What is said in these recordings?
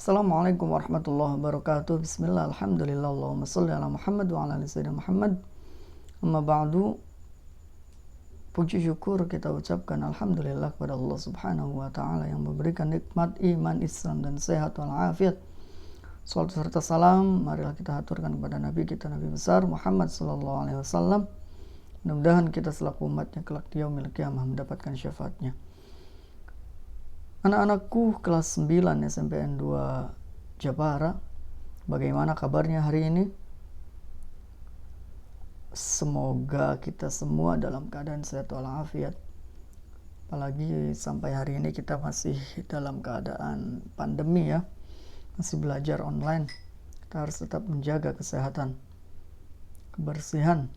Assalamualaikum warahmatullahi wabarakatuh. Bismillah, alhamdulillah, Allahumma salli ala Muhammad wa ala ali sayyidina Muhammad. Amma ba'du. Puji syukur kita ucapkan alhamdulillah kepada Allah subhanahu wa ta'ala yang memberikan nikmat iman, Islam, dan sehat walafiat. Salawat serta salam marilah kita haturkan kepada Nabi kita, Nabi besar Muhammad sallallahu alaihi wasallam. Mudah-mudahan kita selaku umatnya kelak di yaumil qiyamah mendapatkan syafaatnya. Anak-anakku kelas 9 SMPN 2 Jepara, bagaimana kabarnya hari ini? Semoga kita semua dalam keadaan sehat walafiat. Apalagi sampai hari ini kita masih dalam keadaan pandemi ya, masih belajar online. Kita harus tetap menjaga kesehatan, kebersihan,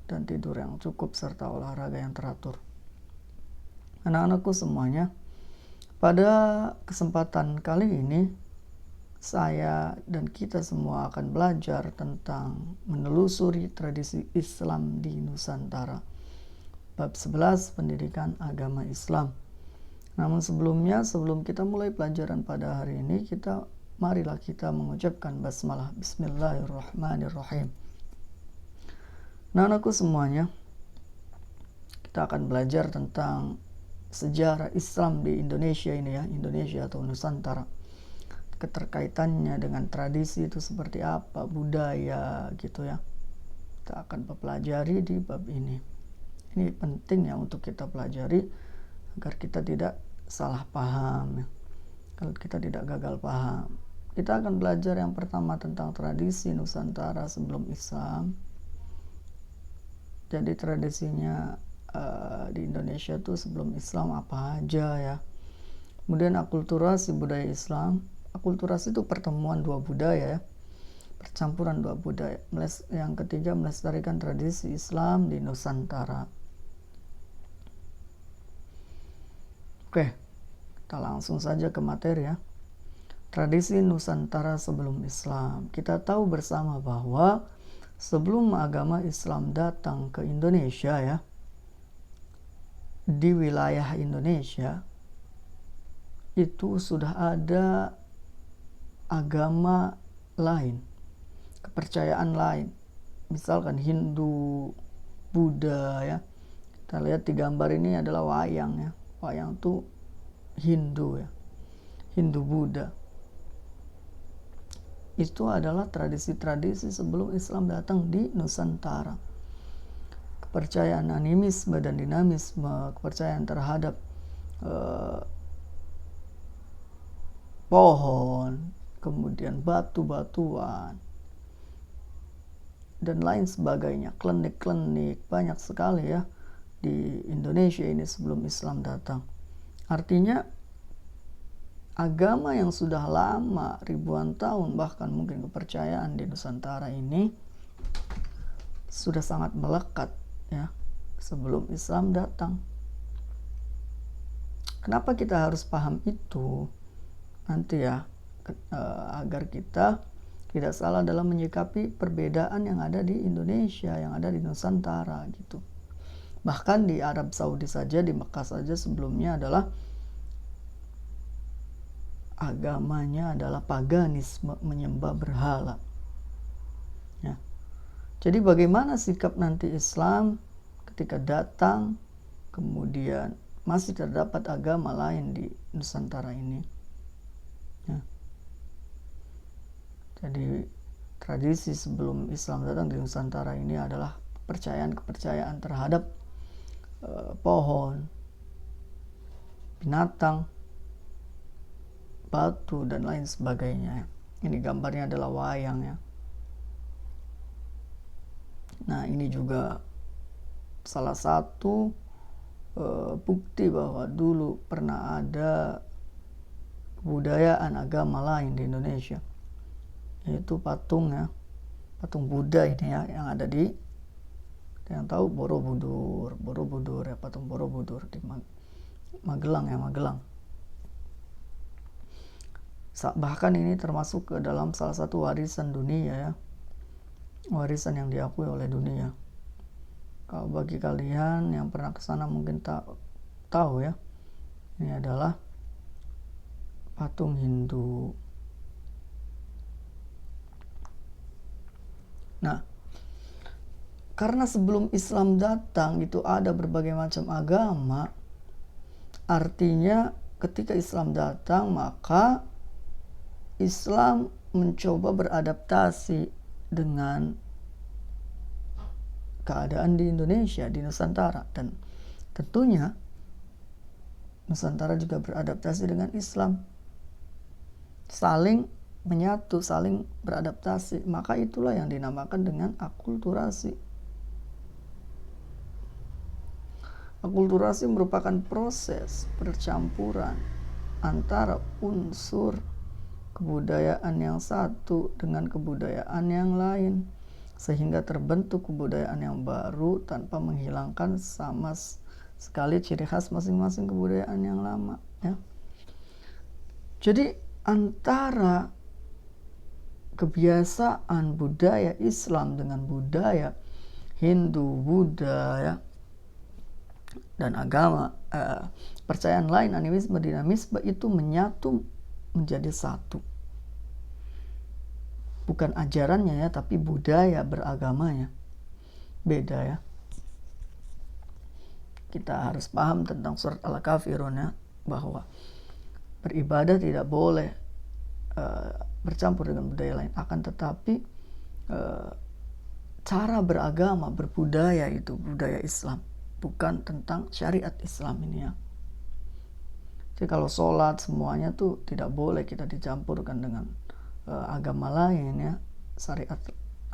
dan tidur yang cukup serta olahraga yang teratur. Anak-anakku semuanya, pada kesempatan kali ini, saya dan kita semua akan belajar tentang menelusuri tradisi Islam di Nusantara. Bab 11, Pendidikan Agama Islam. Namun sebelum kita mulai pelajaran pada hari ini, marilah kita mengucapkan basmalah. Bismillahirrahmanirrahim. Nah, anakku semuanya, kita akan belajar tentang sejarah Islam di Indonesia ini ya, Indonesia atau Nusantara. Keterkaitannya dengan tradisi itu seperti apa, budaya gitu ya. Kita akan pelajari di bab ini. Ini penting ya untuk kita pelajari agar kita tidak salah paham ya. Kalau kita tidak gagal paham. Kita akan belajar yang pertama tentang tradisi Nusantara sebelum Islam. Jadi tradisinya di Indonesia tuh sebelum Islam apa aja ya. Kemudian akulturasi budaya Islam. Akulturasi itu pertemuan dua budaya ya, percampuran dua budaya. Yang ketiga, melestarikan tradisi Islam di Nusantara. Oke, kita langsung saja ke materi ya. Tradisi Nusantara sebelum Islam. Kita tahu bersama bahwa sebelum agama Islam datang ke Indonesia ya, di wilayah Indonesia itu sudah ada agama lain, kepercayaan lain, misalkan Hindu, Buddha ya. Kita lihat di gambar ini adalah wayang ya, wayang itu Hindu ya, Hindu Buddha. Itu adalah tradisi-tradisi sebelum Islam datang di Nusantara. Kepercayaan animisme dan dinamisme, kepercayaan terhadap pohon, kemudian batu-batuan, dan lain sebagainya, klenik-klenik, banyak sekali ya di Indonesia ini sebelum Islam datang. Artinya agama yang sudah lama, ribuan tahun, bahkan mungkin kepercayaan di Nusantara ini sudah sangat melekat ya sebelum Islam datang. Kenapa kita harus paham itu nanti ya, agar kita tidak salah dalam menyikapi perbedaan yang ada di Indonesia, yang ada di Nusantara gitu. Bahkan di Arab Saudi saja, di Mekah saja sebelumnya adalah agamanya adalah paganisme, menyembah berhala ya. Jadi bagaimana sikap nanti Islam ketika datang, kemudian masih terdapat agama lain di Nusantara ini ya. Jadi tradisi sebelum Islam datang di Nusantara ini adalah kepercayaan terhadap pohon, binatang, batu, dan lain sebagainya. Ini gambarnya adalah wayang ya. Nah, ini juga salah satu bukti bahwa dulu pernah ada kebudayaan agama lain di Indonesia, yaitu patung ya, patung Buddha ini ya, yang ada di, yang tahu Borobudur ya, patung Borobudur di Magelang ya, Magelang. Bahkan ini termasuk ke dalam salah satu warisan dunia ya, warisan yang diakui oleh dunia. Kalau bagi kalian yang pernah ke sana mungkin tahu ya, ini adalah patung Hindu Nah, karena sebelum Islam datang itu ada berbagai macam agama, artinya ketika Islam datang maka Islam mencoba beradaptasi dengan keadaan di Indonesia, di Nusantara, dan tentunya Nusantara juga beradaptasi dengan Islam, saling menyatu, saling beradaptasi. Maka itulah yang dinamakan dengan akulturasi. Akulturasi merupakan proses percampuran antara unsur kebudayaan yang satu dengan kebudayaan yang lain, sehingga terbentuk kebudayaan yang baru tanpa menghilangkan sama sekali ciri khas masing-masing kebudayaan yang lama, ya. Jadi antara kebiasaan budaya Islam dengan budaya Hindu, Buddha, ya, dan agama percayaan lain, animisme, dinamisme, itu menyatu menjadi satu. Bukan ajarannya ya, tapi budaya beragamanya beda, ya. Kita harus paham tentang surat Al-Kafirun, ya, bahwa beribadah tidak boleh bercampur dengan budaya lain, akan tetapi cara beragama, berbudaya itu budaya Islam, bukan tentang syariat Islam ini, ya. Jadi kalau sholat semuanya tuh tidak boleh kita dicampurkan dengan agama lain, ya, syariat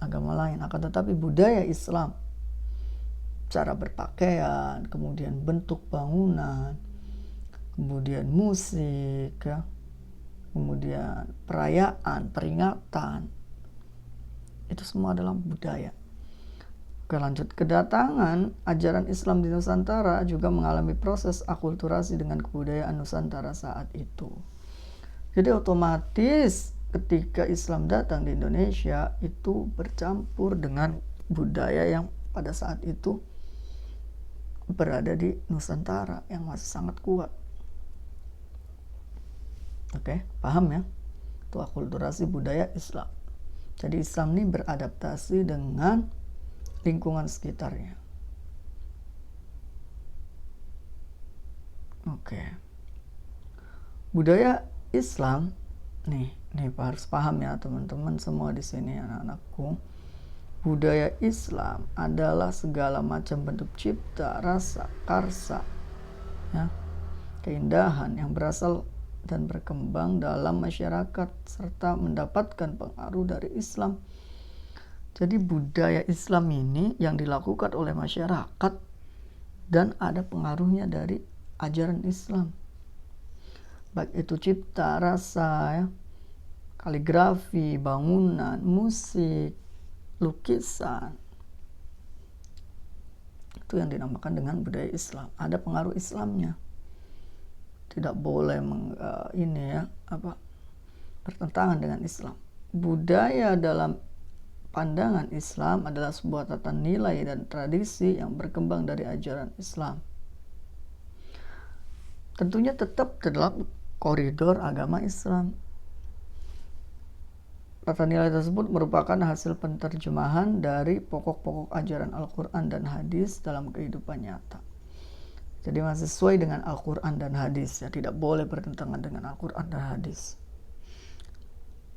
agama lain. Akan tetapi budaya Islam, cara berpakaian, kemudian bentuk bangunan, kemudian musik, ya, kemudian perayaan, peringatan, itu semua adalah budaya. Oke, lanjut. Kedatangan ajaran Islam di Nusantara juga mengalami proses akulturasi dengan kebudayaan Nusantara saat itu. Jadi otomatis ketika Islam datang di Indonesia itu bercampur dengan budaya yang pada saat itu berada di Nusantara yang masih sangat kuat. Oke, paham, ya? Itu akulturasi budaya Islam. Jadi Islam ini beradaptasi dengan lingkungan sekitarnya. Oke. Budaya Islam nih harus paham, ya, teman-teman semua di sini, anak-anakku. Budaya Islam adalah segala macam bentuk cipta, rasa, karsa, ya, keindahan yang berasal dan berkembang dalam masyarakat serta mendapatkan pengaruh dari Islam. Jadi budaya Islam ini yang dilakukan oleh masyarakat dan ada pengaruhnya dari ajaran Islam. Baik itu cipta, rasa, ya, kaligrafi, bangunan, musik, lukisan. Itu yang dinamakan dengan budaya Islam. Ada pengaruh Islamnya. Tidak boleh bertentangan dengan Islam. Budaya dalam pandangan Islam adalah sebuah tata nilai dan tradisi yang berkembang dari ajaran Islam. Tentunya tetap dalam koridor agama Islam. Tata nilai tersebut merupakan hasil penerjemahan dari pokok-pokok ajaran Al-Quran dan hadis dalam kehidupan nyata. Jadi masih sesuai dengan Al-Quran dan hadis, ya, tidak boleh bertentangan dengan Al-Quran dan hadis.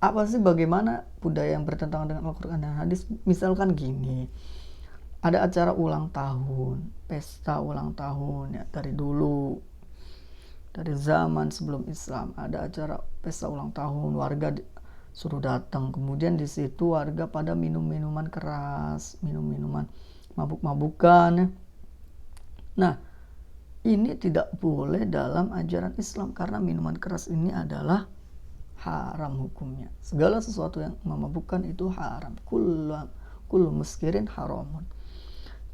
Apa sih, bagaimana budaya yang bertentangan dengan Al-Quran dan hadis? Misalkan gini, ada acara ulang tahun, pesta ulang tahun, ya, dari dulu, dari zaman sebelum Islam, ada acara pesta ulang tahun, warga suruh datang, kemudian di situ warga pada minum minuman keras, minum minuman mabuk-mabukan, ya. Nah, ini tidak boleh dalam ajaran Islam karena minuman keras ini adalah haram hukumnya. Segala sesuatu yang memabukkan itu haram. Kullu muskirin haramun.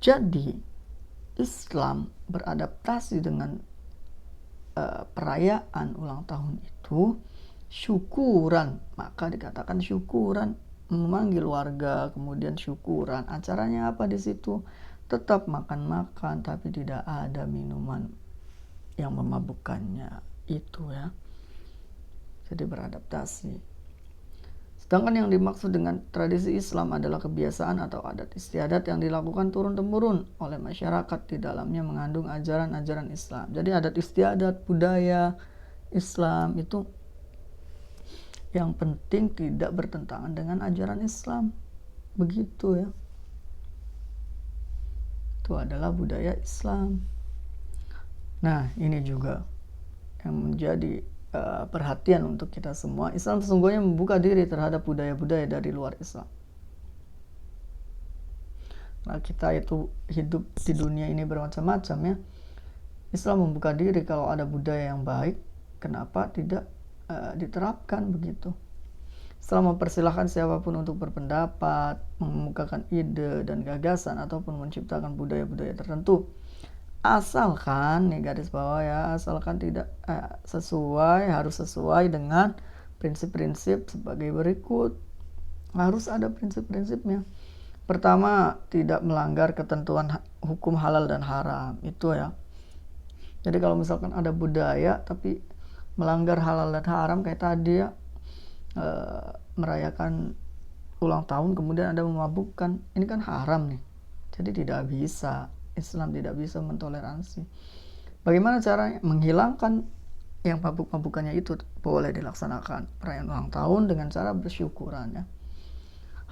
Jadi Islam beradaptasi dengan perayaan ulang tahun itu syukuran, maka dikatakan syukuran, memanggil warga kemudian syukuran. Acaranya apa di situ? Tetap makan-makan tapi tidak ada minuman yang memabukkannya itu, ya. Jadi beradaptasi. Sedangkan yang dimaksud dengan tradisi Islam adalah kebiasaan atau adat istiadat yang dilakukan turun-temurun oleh masyarakat, di dalamnya mengandung ajaran-ajaran Islam. Jadi adat istiadat, budaya Islam itu yang penting tidak bertentangan dengan ajaran Islam. Begitu ya. Itu adalah budaya Islam. Nah, ini juga yang menjadi perhatian untuk kita semua. Islam sesungguhnya membuka diri terhadap budaya-budaya dari luar Islam. Nah, kita itu hidup di dunia ini bermacam-macam ya. Islam membuka diri kalau ada budaya yang baik, kenapa tidak diterapkan begitu. Islam mempersilahkan siapapun untuk berpendapat, mengemukakan ide dan gagasan, ataupun menciptakan budaya-budaya tertentu. Asalkan, nih garis bawah ya, asalkan tidak harus sesuai dengan prinsip-prinsip sebagai berikut. Harus ada prinsip-prinsipnya. Pertama, tidak melanggar ketentuan hukum halal dan haram, itu ya. Jadi kalau misalkan ada budaya tapi melanggar halal dan haram, kayak tadi ya, merayakan ulang tahun kemudian ada memabukkan, ini kan haram nih. Jadi tidak bisa, Islam tidak bisa mentoleransi. Bagaimana caranya? Menghilangkan yang mabuk-mabukannya itu boleh dilaksanakan perayaan ulang tahun dengan cara bersyukuran ya.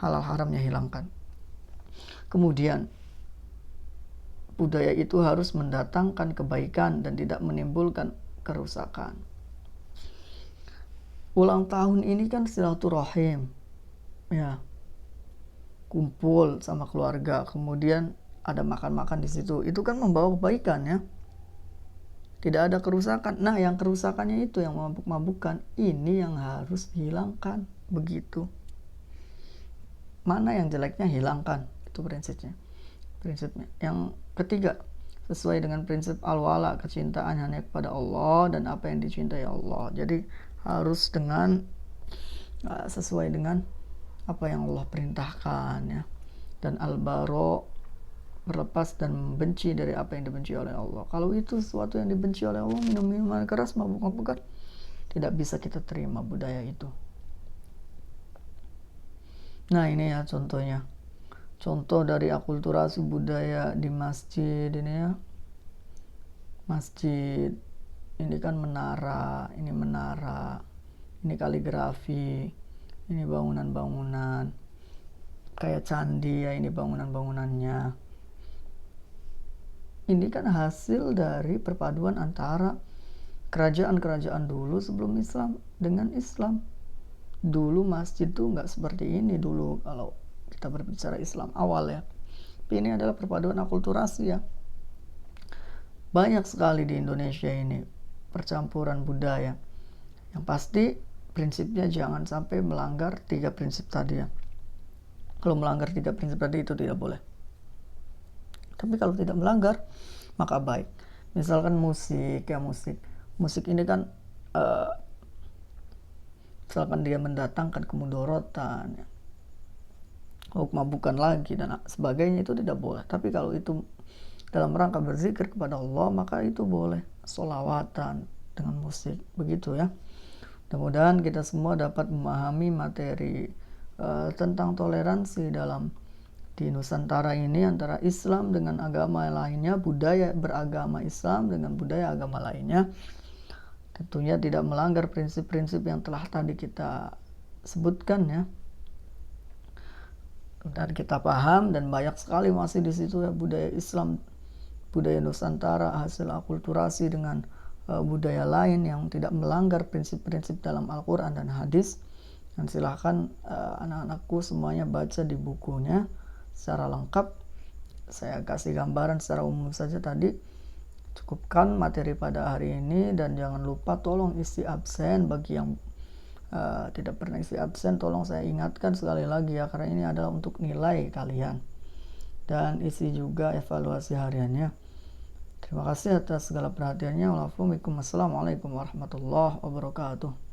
Halal haramnya hilangkan. Kemudian budaya itu harus mendatangkan kebaikan dan tidak menimbulkan kerusakan. Ulang tahun ini kan silaturahim ya, kumpul sama keluarga, kemudian ada makan-makan di situ, itu kan membawa kebaikan ya, tidak ada kerusakan. Nah, yang kerusakannya itu yang mabuk-mabukan, ini yang harus dihilangkan begitu. Mana yang jeleknya hilangkan, itu prinsipnya. Yang ketiga, sesuai dengan prinsip al-wala, kecintaan hanya kepada Allah dan apa yang dicintai Allah. Jadi harus dengan sesuai dengan apa yang Allah perintahkan ya. Dan al-baro, berlepas dan membenci dari apa yang dibenci oleh Allah. Kalau itu sesuatu yang dibenci oleh Allah, minum minuman keras, mabuk-mabukan, tidak bisa kita terima budaya itu. Nah, ini ya contohnya. Contoh dari akulturasi budaya di masjid ini ya. Masjid ini kan menara, ini kaligrafi, ini bangunan-bangunan, kayak candi ya, ini bangunan-bangunannya. Ini kan hasil dari perpaduan antara kerajaan-kerajaan dulu sebelum Islam dengan Islam. Dulu masjid tuh nggak seperti ini dulu kalau kita berbicara Islam awal ya. Tapi ini adalah perpaduan akulturasi ya. Banyak sekali di Indonesia ini percampuran budaya. Yang pasti prinsipnya jangan sampai melanggar 3 prinsip tadi ya. Kalau melanggar 3 prinsip tadi itu tidak boleh. Tapi kalau tidak melanggar, maka baik. Misalkan musik ya, musik ini kan misalkan dia mendatangkan kemudorotan ya, mabukkan lagi dan sebagainya, itu tidak boleh. Tapi kalau itu dalam rangka berzikir kepada Allah, maka itu boleh. Sholawatan dengan musik, begitu ya. Mudah-mudahan kita semua dapat memahami materi tentang toleransi di Nusantara ini antara Islam dengan agama lainnya, budaya beragama Islam dengan budaya agama lainnya. Tentunya tidak melanggar prinsip-prinsip yang telah tadi kita sebutkan ya. Dan kita paham, dan banyak sekali masih di situ ya budaya Islam, budaya Nusantara, hasil akulturasi dengan budaya lain yang tidak melanggar prinsip-prinsip dalam Al-Quran dan hadis. Dan silahkan anak-anakku semuanya baca di bukunya secara lengkap. Saya kasih gambaran secara umum saja tadi. Cukupkan materi pada hari ini, dan jangan lupa tolong isi absen. Bagi yang tidak pernah isi absen, tolong saya ingatkan sekali lagi ya, karena ini adalah untuk nilai kalian. Dan isi juga evaluasi hariannya. Terima kasih atas segala perhatiannya. Wassalamualaikum warahmatullahi wabarakatuh.